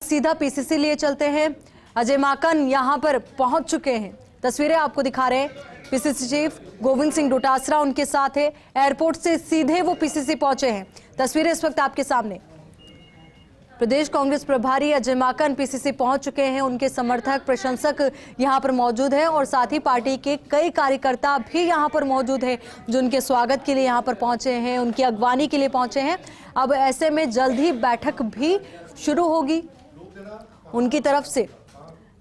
सीधा पीसीसी लिए चलते हैं। अजय माकन यहां पर पहुंच चुके हैं। तस्वीरें आपको दिखा रहे हैं। पीसीसी चीफ गोविंद सिंह डोटासरा उनके साथ है। एयरपोर्ट से सीधे वो पीसीसी पहुंचे हैं। तस्वीरें इस वक्त आपके सामने। प्रदेश कांग्रेस प्रभारी अजय माकन पीसीसी पहुंच चुके हैं। उनके समर्थक प्रशंसक यहां पर मौजूद हैं और साथ ही पार्टी के कई कार्यकर्ता भी यहां पर मौजूद हैं जो उनके स्वागत के लिए यहां पर पहुंचे हैं, उनकी अगवानी के लिए पहुंचे हैं। अब ऐसे में जल्द ही बैठक भी शुरू होगी। उनकी तरफ से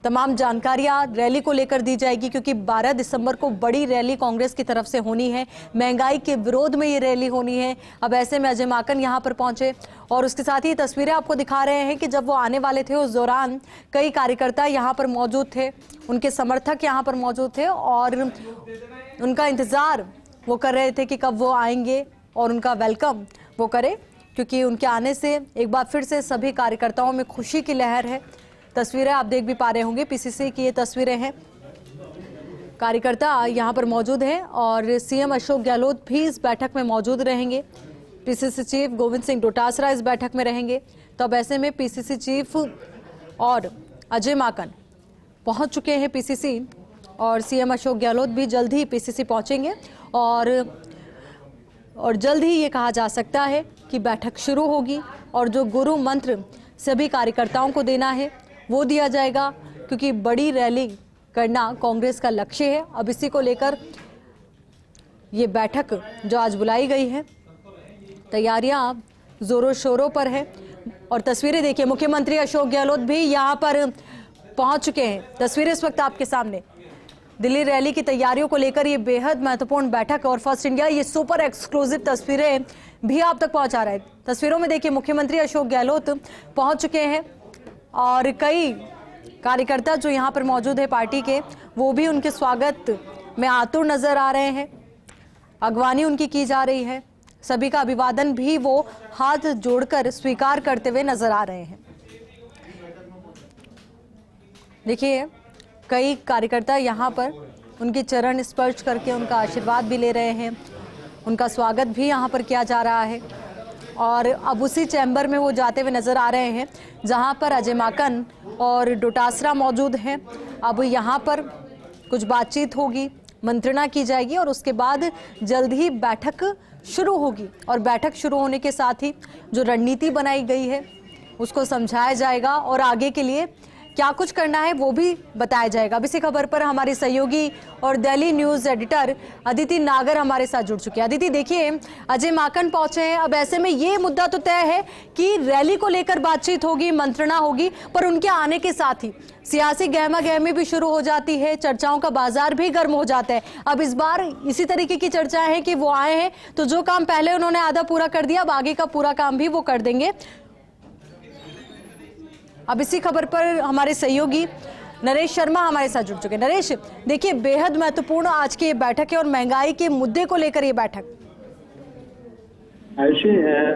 तमाम जानकारियां रैली को लेकर दी जाएगी क्योंकि 12 दिसंबर को बड़ी रैली कांग्रेस की तरफ से होनी है। महंगाई के विरोध में ये रैली होनी है। अब ऐसे में अजय माकन यहां पर पहुंचे और उसके साथ ही तस्वीरें आपको दिखा रहे हैं कि जब वो आने वाले थे उस दौरान कई कार्यकर्ता यहां पर मौजूद थे, उनके समर्थक यहां पर मौजूद थे और उनका इंतजार वो कर रहे थे कि कब वो आएंगे और उनका वेलकम वो करे, क्योंकि उनके आने से एक बार फिर से सभी कार्यकर्ताओं में खुशी की लहर है। तस्वीरें आप देख भी पा रहे होंगे, पीसीसी की ये तस्वीरें हैं। कार्यकर्ता यहां पर मौजूद हैं और सीएम अशोक गहलोत भी इस बैठक में मौजूद रहेंगे। पीसीसी चीफ गोविंद सिंह डोटासरा इस बैठक में रहेंगे। तो अब ऐसे में पीसीसी चीफ और अजय माकन पहुंच चुके हैं पीसीसी और सीएम अशोक गहलोत भी जल्द ही पीसीसी पहुंचेंगे और जल्द ही ये कहा जा सकता है कि बैठक शुरू होगी और जो गुरु मंत्र सभी कार्यकर्ताओं को देना है वो दिया जाएगा, क्योंकि बड़ी रैली करना कांग्रेस का लक्ष्य है। अब इसी को लेकर ये बैठक जो आज बुलाई गई है, तैयारियां जोरों शोरों पर है। और तस्वीरें देखिए, मुख्यमंत्री अशोक गहलोत भी यहां पर पहुंच चुके हैं। तस्वीरें इस वक्त आपके सामने। दिल्ली रैली की तैयारियों को लेकर ये बेहद महत्वपूर्ण बैठक और फर्स्ट इंडिया ये सुपर एक्सक्लूसिव तस्वीरें भी आप तक पहुंचा रहे हैं। तस्वीरों में देखिए, मुख्यमंत्री अशोक गहलोत पहुंच चुके हैं और कई कार्यकर्ता जो यहां पर मौजूद है पार्टी के, वो भी उनके स्वागत में आतुर नजर आ रहे हैं। अगवानी उनकी की जा रही है। सभी का अभिवादन भी वो हाथ जोड़कर स्वीकार करते हुए नजर आ रहे हैं। देखिए, कई कार्यकर्ता यहाँ पर उनके चरण स्पर्श करके उनका आशीर्वाद भी ले रहे हैं। उनका स्वागत भी यहाँ पर किया जा रहा है और अब उसी चैम्बर में वो जाते हुए नजर आ रहे हैं जहाँ पर अजय माकन और डोटासरा मौजूद हैं। अब यहाँ पर कुछ बातचीत होगी, मंत्रणा की जाएगी और उसके बाद जल्द ही बैठक शुरू होगी और बैठक शुरू होने के साथ ही जो रणनीति बनाई गई है उसको समझाया जाएगा और आगे के लिए क्या कुछ करना है वो भी बताया जाएगा। अब इसी खबर पर हमारे सहयोगी और दिल्ली न्यूज एडिटर अदिति नागर हमारे साथ जुड़ चुके हैं। अदिति, देखिए, अजय माकन पहुंचे हैं। अब ऐसे में ये मुद्दा तो तय है कि रैली को लेकर बातचीत होगी, मंत्रणा होगी, पर उनके आने के साथ ही सियासी गहमा गहमी भी शुरू हो जाती है, चर्चाओं का बाजार भी गर्म हो जाता है। अब इस बार इसी तरीके की चर्चाएं हैं कि वो आए हैं तो जो काम पहले उन्होंने आधा पूरा कर दिया, अब आगे का पूरा काम भी वो कर देंगे। अब इसी खबर पर हमारे सहयोगी नरेश शर्मा हमारे साथ जुड़ चुके हैं। नरेश, देखिए, बेहद महत्वपूर्ण आज की ये बैठक है और महंगाई के मुद्दे को लेकर ये बैठक। आयुषी,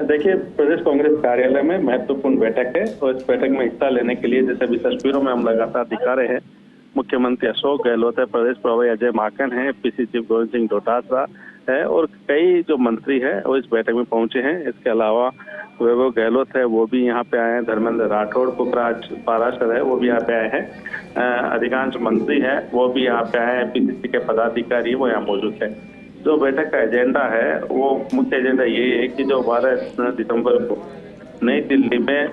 देखिए, प्रदेश कांग्रेस कार्यालय में महत्वपूर्ण बैठक है और इस बैठक में हिस्सा लेने के लिए जैसे अभी तस्वीरों में हम लगातार दिखा रहे हैं, मुख्यमंत्री अशोक गहलोत है, प्रदेश प्रभारी अजय माकन है, पीसीसी चीफ गोविंद सिंह डोटासरा है और कई जो मंत्री है वो इस बैठक में पहुंचे हैं। इसके अलावा वैभव गहलोत है, वो भी यहाँ पे आए हैं। धर्मेंद्र राठौड़ पुखराज पाराशर है, वो भी यहाँ पे आए हैं। अधिकांश मंत्री हैं वो भी यहाँ पे आए हैं। पीसीसी के पदाधिकारी वो यहाँ मौजूद है। जो बैठक का एजेंडा है वो मुख्य एजेंडा ये है कि जो 12 दिसंबर को नई दिल्ली में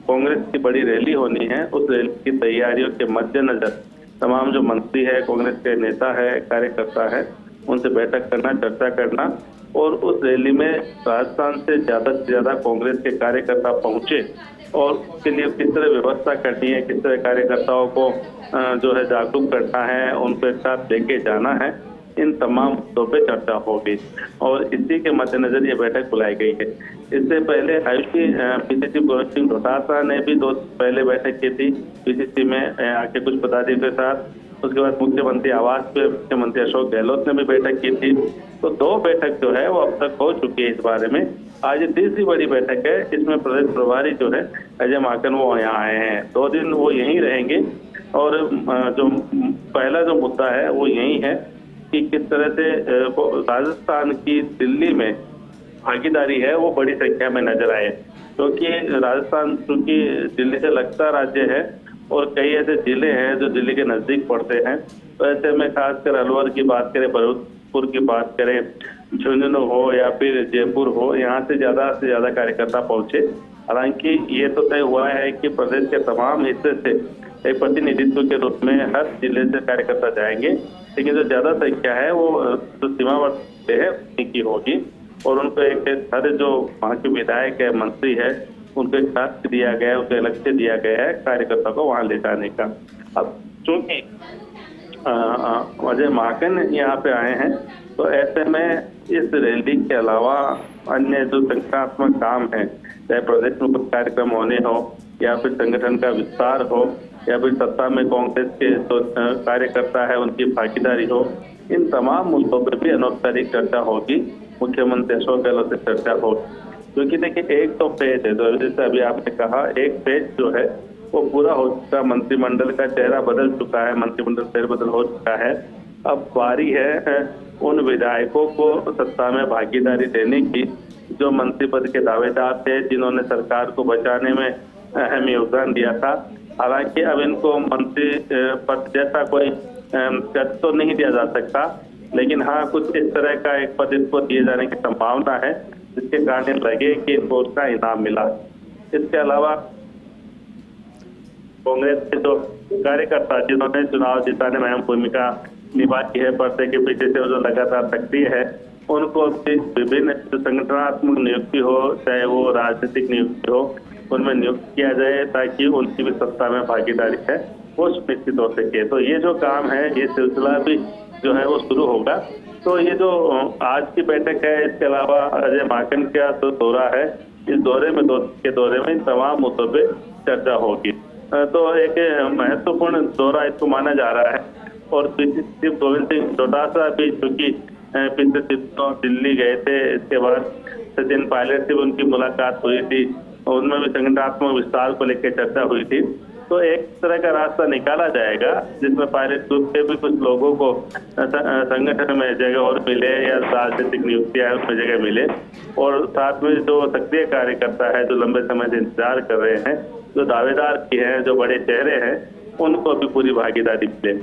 कांग्रेस की बड़ी रैली होनी है, उस रैली की तैयारियों के मद्देनजर तमाम जो मंत्री है, कांग्रेस के नेता है, कार्यकर्ता है, उनसे बैठक करना, चर्चा करना और उस रैली में राजस्थान से ज्यादा कांग्रेस के कार्यकर्ता पहुंचे और उसके लिए किस तरह व्यवस्था करनी है, किस तरह कार्यकर्ताओं को जो है जागरूक करना है, उनको एक साथ लेके जाना है, इन तमाम मुद्दों पे चर्चा होगी और इसी के मद्देनजर ये बैठक बुलाई गई है। इससे पहले आयुषी पीसीसी गोविंद सिंह डोटासरा ने भी पहले बैठक की थी पीसीसी में आके कुछ पदाधिकारियों के साथ। उसके बाद मुख्यमंत्री आवास पे मुख्यमंत्री अशोक गहलोत ने भी बैठक की थी। तो 2 बैठक जो है वो अब तक हो चुकी है इस बारे में। आज ये तीसरी बड़ी बैठक है। इसमें प्रदेश प्रभारी जो है अजय माकन वो यहाँ आए हैं। 2 दिन वो यहीं रहेंगे और जो पहला जो मुद्दा है वो यही है कि किस तरह से राजस्थान की दिल्ली में भागीदारी है वो बड़ी संख्या में नजर आए, क्योंकि राजस्थान चूंकि दिल्ली से लगता राज्य है और कई ऐसे जिले हैं जो दिल्ली के नजदीक पड़ते हैं। तो ऐसे में खासकर अलवर की बात करें, भरतपुर की बात करें, झुंझुनू हो या फिर जयपुर हो, यहाँ से ज्यादा कार्यकर्ता पहुंचे। हालांकि ये तो तय हुआ है कि प्रदेश के तमाम हिस्से से एक प्रतिनिधित्व के रूप में हर जिले से कार्यकर्ता जाएंगे, लेकिन जो ज्यादा संख्या है वो जो सीमावर्ती है उनकी होगी और उनको एक हर जो वहाँ के विधायक है, मंत्री है, उनको एक टास्क दिया गया है, उनको लक्ष्य दिया गया है कार्यकर्ता को वहाँ ले जाने का। अब चूंकि अजय माकन यहाँ पे आए हैं, तो ऐसे में इस रैली के अलावा अन्य जो संगठनात्मक काम है, चाहे प्रदेश में कुछ कार्यक्रम होने हो या फिर संगठन का विस्तार हो या फिर सत्ता में कांग्रेस के जो कार्यकर्ता है उनकी भागीदारी हो, इन तमाम मुद्दों पर भी अनौपचारिक चर्चा होगी। मुख्यमंत्री अशोक गहलोत से चर्चा होगी, क्योंकि देखिए एक तो फेज है, तो जैसे अभी आपने कहा, एक फेज जो है वो पूरा हो चुका, मंत्रिमंडल का चेहरा बदल चुका है, मंत्रिमंडल फेरबदल हो चुका है। अब बारी है उन विधायकों को सत्ता में भागीदारी देने की जो मंत्री पद के दावेदार थे, जिन्होंने सरकार को बचाने में अहम योगदान दिया था। हालांकि अब इनको मंत्री पद जैसा कोई पद तो नहीं दिया जा सकता, लेकिन हाँ कुछ इस तरह का एक पद इनको दिए जाने की संभावना है, जिसके कारण लगे कि इनको उसका इनाम मिला। इसके अलावा कांग्रेस के जो कार्यकर्ता जिन्होंने चुनाव जिताने में अहम भूमिका निभाई है, पर्दे के पीछे से जो लगातार सक्रिय है, उनको विभिन्न जो संगठनात्मक नियुक्ति हो, चाहे वो राजनीतिक नियुक्ति हो, उनमें नियुक्त किया जाए ताकि उनकी भी सत्ता में भागीदारी है वो सुनिश्चित हो सके। तो ये जो काम है, ये सिलसिला भी जो है वो शुरू होगा। तो ये जो आज की बैठक है, इसके अलावा अजय माकन का जो दौरा है, इस दौरे में इन तमाम मुद्दों पे चर्चा होगी। तो एक महत्वपूर्ण दौरा इसको माना जा रहा है। और पीसीसी गोविंद सिंह डोटासरा भी चूंकि पिछले दिनों दिल्ली गए थे, इसके बाद सचिन पायलट से भी उनकी मुलाकात हुई थी, उनमें भी संगठनात्मक विस्तार को लेकर चर्चा हुई थी। तो एक तरह का रास्ता निकाला जाएगा जिसमें पायलट ग्रुप के भी कुछ लोगों को संगठन में जगह और मिले या राजनीतिक नियुक्तियां उसमें जगह मिले, और साथ में जो सक्रिय कार्यकर्ता है, जो लंबे समय से इंतजार कर रहे हैं, जो दावेदार की हैं, जो बड़े चेहरे हैं, उनको भी पूरी भागीदारी मिले।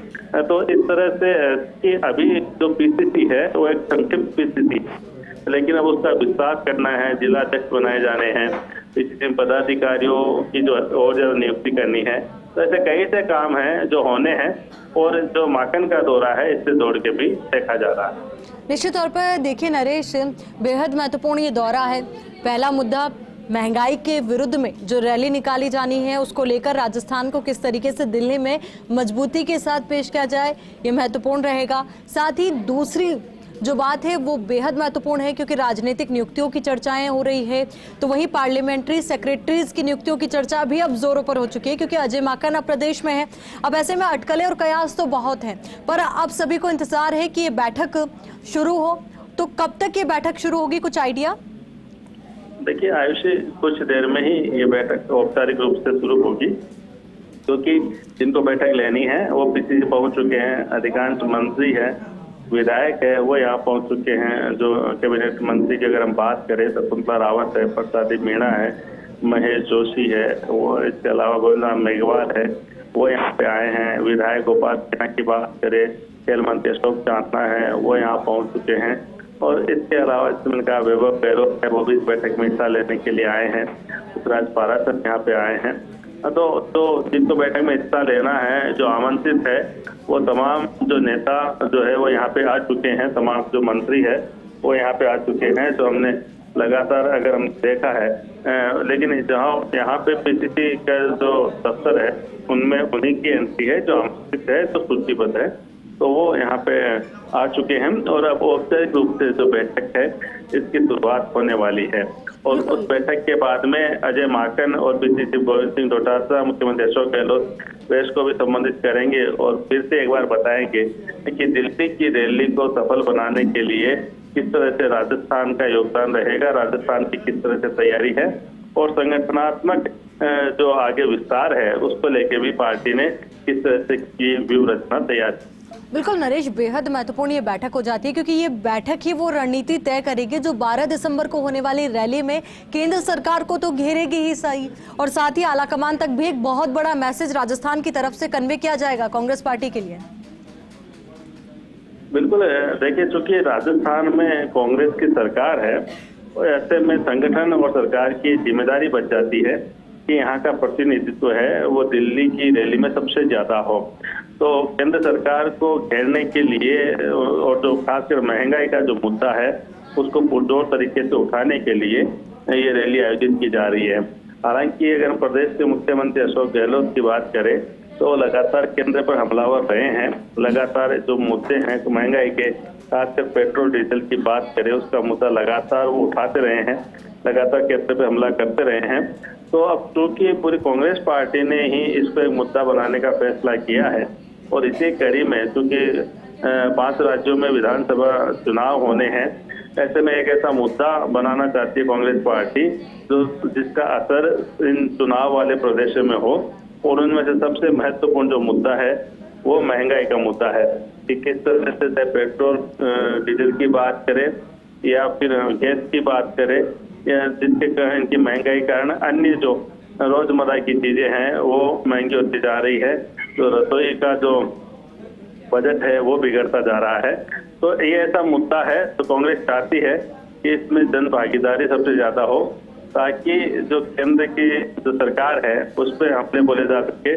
तो इस तरह से कि अभी जो पीसीसी है वो एक संक्षिप्त पीसीसी, लेकिन अब उसका विस्तार करना है, जिला अध्यक्ष बनाए जाने हैं, पीसीसी पदाधिकारियों की जो और ज्यादा नियुक्ति करनी है। तो ऐसे कई से काम हैं जो होने हैं, और जो माकन का दौरा है इससे जोड़ के भी देखा जा रहा है। निश्चित तौर पर देखिए नरेश, बेहद महत्वपूर्ण ये दौरा है। पहला मुद्दा महंगाई के विरुद्ध में जो रैली निकाली जानी है, उसको लेकर राजस्थान को किस तरीके से दिल्ली में मजबूती के साथ पेश किया जाए, ये महत्वपूर्ण रहेगा। साथ ही दूसरी जो बात है वो बेहद महत्वपूर्ण है, क्योंकि राजनीतिक नियुक्तियों की चर्चाएं हो रही है, तो वहीं पार्लियामेंट्री सेक्रेटरीज की नियुक्तियों की चर्चा भी अब जोरों पर हो चुकी है, क्योंकि अजय माकन अब प्रदेश में है। अब ऐसे में अटकलें और कयास तो बहुत हैं, पर अब सभी को इंतजार है कि ये बैठक शुरू हो। तो कब तक ये बैठक शुरू होगी, कुछ आइडिया? देखिए आयुषी, कुछ देर में ही ये बैठक औपचारिक रूप से शुरू होगी, क्योंकि जिनको बैठक लेनी है वो पीसीसी पहुंच चुके हैं, अधिकांश मंत्री है, विधायक है, वो यहाँ पहुंच चुके हैं। जो कैबिनेट मंत्री की अगर हम बात करें तो शकुंतला रावत है, प्रसादी मीणा है, महेश जोशी है, वो इसके अलावा गोविंद राम मेघवाल है, वो यहाँ पे आए हैं। विधायक गोपाल मीणा की बात करें, खेल मंत्री अशोक चांदना है, वो यहाँ पहुंच चुके हैं। और इसके अलावा का वैभव गहलोत है, वो भी इस बैठक में हिस्सा लेने के लिए आए हैं। राज पाराशर यहाँ पे आए हैं। तो जिनको बैठक में हिस्सा लेना है, जो आमंत्रित है, वो तमाम जो नेता जो है वो यहाँ पे आ चुके हैं, तमाम जो मंत्री है वो यहाँ पे आ चुके हैं, जो हमने लगातार अगर हम देखा है। लेकिन जहाँ यहाँ पे पीसीसी का जो दफ्तर है उनमें उन्हीं की एंट्री है, जो आमंत्रित है तो सूचीबद्ध है, तो वो यहाँ पे आ चुके हैं। और अब औपचारिक रूप से जो बैठक है इसकी शुरुआत होने वाली है। और उस बैठक के बाद में अजय माकन और पीसीसी गोविंद सिंह डोटासरा, मुख्यमंत्री अशोक गहलोत प्रेस को भी संबोधित करेंगे और फिर से एक बार बताएंगे कि दिल्ली की रैली को सफल बनाने के लिए किस तरह से राजस्थान का योगदान रहेगा, राजस्थान की किस तरह से तैयारी है, और संगठनात्मक जो आगे विस्तार है उसको लेके भी पार्टी ने किस तरह से की व्यूह रचना तैयार की। बिल्कुल नरेश, बेहद महत्वपूर्ण ये बैठक हो जाती है क्योंकि ये बैठक ही वो रणनीति तय करेगी जो 12 दिसंबर को होने वाली रैली में केंद्र सरकार को तो घेरेगी ही सही, और साथ ही आलाकमान तक भी एक बहुत बड़ा मैसेज राजस्थान की तरफ से कन्वे किया जाएगा कांग्रेस पार्टी के लिए। बिल्कुल, देखिए चूंकि राजस्थान में कांग्रेस की सरकार है, और ऐसे में संगठन और सरकार की जिम्मेदारी बच जाती है कि यहाँ का प्रतिनिधित्व है वो दिल्ली की रैली में सबसे ज्यादा हो। तो केंद्र सरकार को घेरने के लिए और जो खासकर महंगाई का जो मुद्दा है उसको पुरजोर तरीके से उठाने के लिए ये रैली आयोजित की जा रही है। हालांकि अगर प्रदेश के मुख्यमंत्री अशोक गहलोत की बात करें तो लगातार केंद्र पर हमलावर रहे हैं। लगातार जो मुद्दे हैं तो महंगाई के, खासकर पेट्रोल डीजल की बात करें उसका मुद्दा लगातार वो उठाते रहे हैं, लगातार केंद्र पे हमला करते रहे हैं। तो अब चूंकि पूरी कांग्रेस पार्टी ने ही इसको एक मुद्दा बनाने का फैसला किया है और इसी कड़ी में चूंकि 5 राज्यों में विधानसभा चुनाव होने हैं, ऐसे में एक ऐसा मुद्दा बनाना चाहती है कांग्रेस पार्टी जो जिसका असर इन चुनाव वाले प्रदेशों में हो, और उनमें से सबसे महत्वपूर्ण जो मुद्दा है वो महंगाई का मुद्दा है कि किस तरह से चाहे पेट्रोल डीजल की बात करें या फिर गैस की बात करें या जिसके कारण इनकी महंगाई के कारण अन्य जो रोजमर्रा की चीजें हैं वो महंगी होती जा रही है। तो रसोई का जो बजट है वो बिगड़ता जा रहा है। तो ये ऐसा मुद्दा है तो कांग्रेस चाहती है कि इसमें जन भागीदारी सबसे ज्यादा हो ताकि जो केंद्र की जो सरकार है उस पर हमले बोले जा सके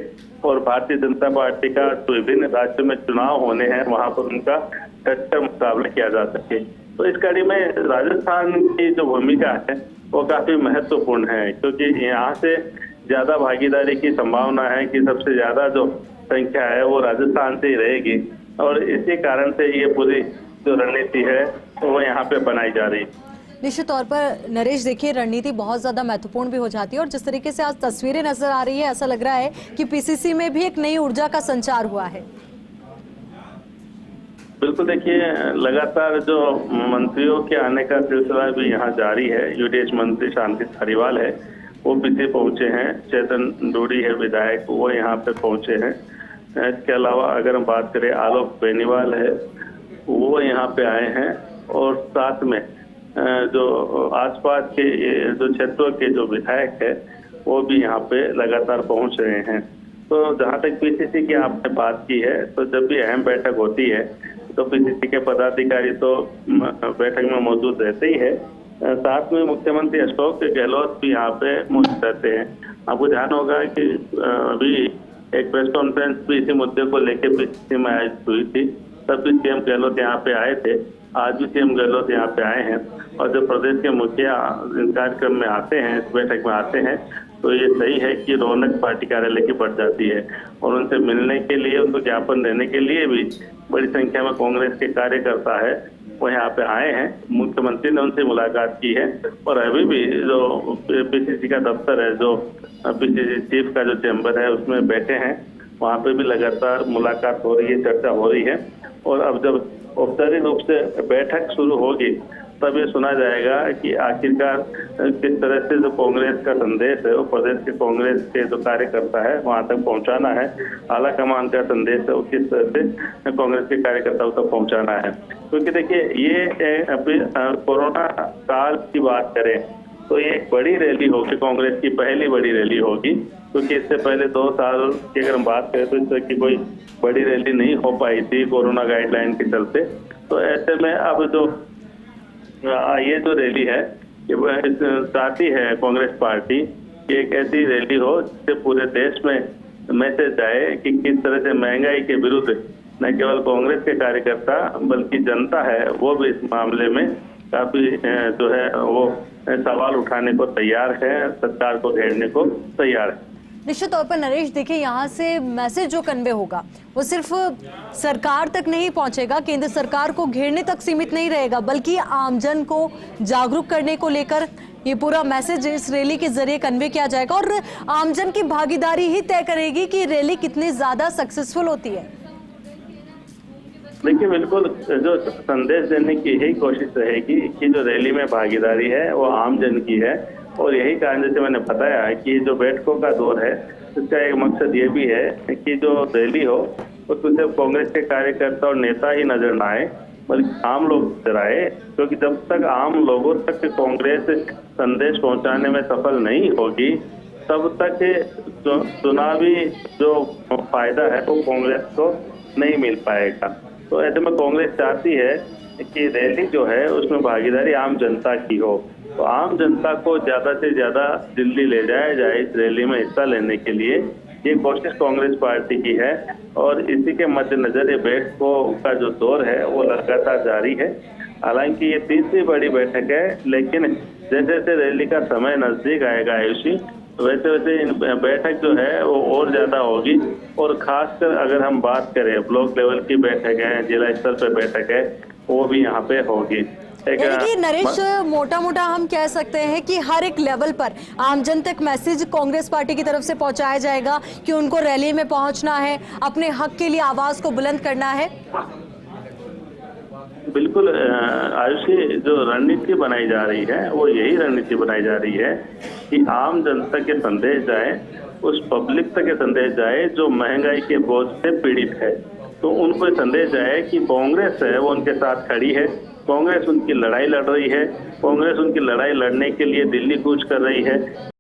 और भारतीय जनता पार्टी का जो विभिन्न राज्यों में चुनाव होने हैं वहां पर उनका डटकर मुकाबला किया जा सके। तो इस कड़ी में राजस्थान की जो भूमिका है वो काफी महत्वपूर्ण है क्योंकि यहाँ से ज्यादा भागीदारी की संभावना है कि सबसे ज्यादा जो संख्या है वो राजस्थान से ही रहेगी, और इसी कारण से ये पूरी जो रणनीति है वो यहाँ पे बनाई जा रही है। निश्चित तौर पर नरेश, देखिए रणनीति बहुत ज्यादा महत्वपूर्ण भी हो जाती है और जिस तरीके से आज तस्वीरें नजर आ रही है ऐसा लग रहा है कि पीसीसी में भी एक नई ऊर्जा का संचार हुआ है। बिल्कुल, देखिए लगातार जो मंत्रियों के आने का सिलसिला भी यहाँ जारी है। यूडीएच मंत्री शांति धारीवाल है वो पीछे पहुंचे हैं, चेतन डोडी है विधायक वो यहाँ पे पहुंचे हैं। इसके अलावा अगर हम बात करें आलोक बेनीवाल है वो यहाँ पे आए हैं, और साथ में जो आसपास के जो क्षेत्रों के जो विधायक है वो भी यहाँ पे लगातार पहुंच रहे हैं। तो जहाँ तक पीसीसी की आपने बात की है तो जब भी अहम बैठक होती है तो पीसीसी के पदाधिकारी तो बैठक में मौजूद रहते ही है, साथ में मुख्यमंत्री अशोक गहलोत भी यहाँ पे मौजूद रहते हैं। आपको ध्यान होगा कि अभी एक प्रेस कॉन्फ्रेंस भी इसी मुद्दे को लेकर पीसीसी में आयोजित हुई थी, तब भी सीएम गहलोत यहाँ पे आए थे, आज भी सीएम गहलोत यहाँ पे आए हैं। और जब प्रदेश के मुखिया इस कार्यक्रम में आते हैं, इस बैठक में आते हैं, तो ये सही है कि रौनक पार्टी कार्यालय की बढ़ जाती है और उनसे मिलने के लिए, उनको ज्ञापन देने के लिए भी बड़ी संख्या में कांग्रेस के कार्यकर्ता है वो यहाँ पे आए हैं। मुख्यमंत्री ने उनसे मुलाकात की है और अभी भी जो पीसीसी का दफ्तर है, जो पीसीसी चीफ का जो चैम्बर है उसमें बैठे हैं, वहाँ पे भी लगातार मुलाकात हो रही है, चर्चा हो रही है। और अब जब औपचारिक रूप से बैठक शुरू होगी तब ये सुना जाएगा कि आखिरकार किस तरह से जो कांग्रेस का संदेश है वो प्रदेश के कांग्रेस के जो कार्यकर्ता है वहां तक पहुंचाना है, आला कमान का संदेश है वो किस तरह से कांग्रेस के कार्यकर्ताओं तक पहुंचाना है। क्योंकि देखिए ये अभी कोरोना काल की बात करें तो ये एक बड़ी रैली होगी, कांग्रेस की पहली बड़ी रैली होगी, क्योंकि इससे पहले 2 साल की अगर हम बात करें तो इस तरह की कोई बड़ी रैली नहीं हो पाई थी कोरोना गाइडलाइन के चलते। तो ऐसे में अब जो ये जो रैली है ये चाहती है कांग्रेस पार्टी कि एक ऐसी रैली हो जिससे पूरे देश में मैसेज जाए कि किस तरह से महंगाई के विरुद्ध न केवल कांग्रेस के कार्यकर्ता बल्कि जनता है वो भी इस मामले में काफी जो है वो सवाल उठाने को तैयार है, सरकार को घेरने को तैयार है। निश्चित तौर पर नरेश, देखिए यहाँ से मैसेज जो कन्वे होगा वो सिर्फ सरकार तक नहीं पहुंचेगा, केंद्र सरकार को घेरने तक सीमित नहीं रहेगा, बल्कि आमजन को जागरूक करने को लेकर ये पूरा मैसेज इस रैली के जरिए कन्वे किया जाएगा और आमजन की भागीदारी ही तय करेगी कि रैली कितनी ज्यादा सक्सेसफुल होती है। देखिए बिल्कुल, जो संदेश देने की यही कोशिश रहेगी कि जो रैली में भागीदारी है वो आम जन की है, और यही कारण जैसे मैंने बताया कि जो बैठकों का दौर है इसका एक मकसद ये भी है कि जो रैली हो उसमें सिर्फ कांग्रेस के कार्यकर्ता और नेता ही नजर न आए, बल्कि आम लोग नजर आए। क्योंकि जब तक आम लोगों तक कांग्रेस संदेश पहुंचाने में सफल नहीं होगी, तब तक चुनावी जो फायदा है वो कांग्रेस को नहीं मिल पाएगा। तो ऐसे में कांग्रेस चाहती है कि रैली जो है उसमें भागीदारी आम जनता की हो, तो आम जनता को ज्यादा से ज्यादा दिल्ली ले जाया जाए इस रैली में हिस्सा लेने के लिए। ये कोशिश कांग्रेस पार्टी की है और इसी के मद्देनजर ये बैठकों का जो दौर है वो लगातार जारी है। हालांकि ये तीसरी बड़ी बैठक है, लेकिन जैसे जैसे रैली का समय नजदीक आएगा आयुषी, वैसे वैसे बैठक जो है वो और ज्यादा होगी। और खासकर अगर हम बात करें ब्लॉक लेवल की बैठक है, जिला स्तर पर बैठक है, वो भी यहाँ पे होगी। यानी कि नरेश, मोटा मोटा हम कह सकते हैं कि हर एक लेवल पर आमजन तक मैसेज कांग्रेस पार्टी की तरफ से पहुंचाया जाएगा कि उनको रैली में पहुंचना है, अपने हक के लिए आवाज को बुलंद करना है। बिल्कुल आयुषी, जो रणनीति बनाई जा रही है वो यही रणनीति बनाई जा रही है कि आम जनता के संदेश जाए, उस पब्लिक तक के संदेश जाए जो महंगाई के बोझ से पीड़ित है। तो उनको संदेश जाए कि कांग्रेस है वो उनके साथ खड़ी है, कांग्रेस उनकी लड़ाई लड़ रही है, कांग्रेस उनकी लड़ाई लड़ने के लिए दिल्ली कूच कर रही है।